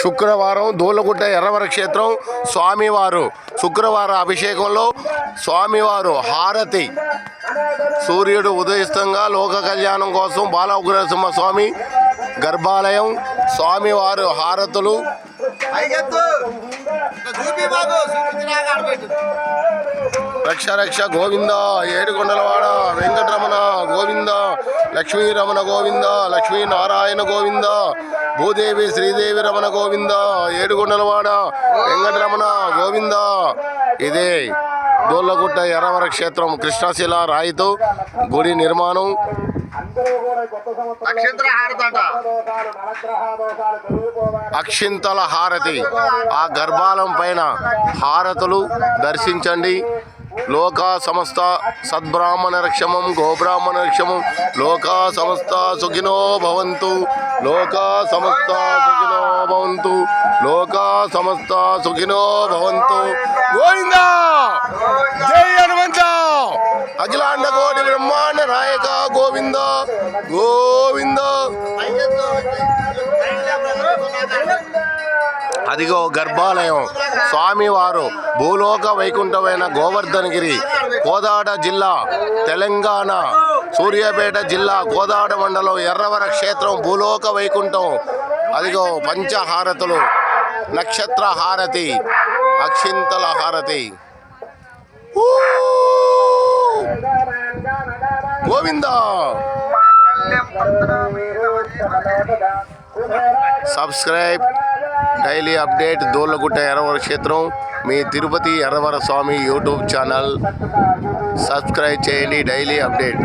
శుక్రవారం దూలగుట్ట ఎర్రవర క్షేత్రం స్వామివారు శుక్రవారం అభిషేకంలో స్వామివారు హారతి సూర్యుడు ఉదయిస్తంగా లోక కళ్యాణం కోసం బాలఉగ్రనరసింహ స్వామి గర్భాలయం స్వామివారు హారతులు రక్ష రక్ష గోవింద ఏడుకొండలవాడ వెంకటరమణ గోవింద లక్ష్మీరమణ గోవింద లక్ష్మీనారాయణ గోవింద భూదేవి శ్రీదేవి రమణ గోవింద ఏడుకొండలవాడ వెంకటరమణ గోవింద. ఇదే దూలగుట్ట ఎర్రవర క్షేత్రం కృష్ణశిల రాయితో గుడి నిర్మాణం. అక్షింతల హారతి ఆ గర్భాలం పైన హారతులు దర్శించండి. లోకా సమస్త సద్బ్రాహ్మణ రక్షమం గోబ్రాహ్మణ రక్షమం లోకా సమస్త సుఖినో భవంతు లోకా సమస్త సుఖినో భవంతు లోకా సమస్త సుఖినో భవంతు. గోవిందా జై హనుమంత అఖిలాండ కోటి బ్రహ్మాండ నాయక గోవింద గోవింద. అదిగో గర్భాలయం స్వామివారు భూలోక వైకుంఠమైన గోవర్ధనగిరి కోదాడ జిల్లా తెలంగాణ సూర్యాపేట జిల్లా కోదాడ మండలం ఎర్రవర క్షేత్రం భూలోక వైకుంఠం. అదిగో పంచహారతులు నక్షత్ర హారతి అక్షింతల హారతి. గోవిందా సబ్స్క్రైబ్ డైలీ అప్డేట్ దూలగుట్ట ఎర్రవర క్షేత్రం మీ తిరుపతి ఎర్రవర స్వామి యూట్యూబ్ ఛానల్ సబ్స్క్రైబ్ చేయండి. Daily update.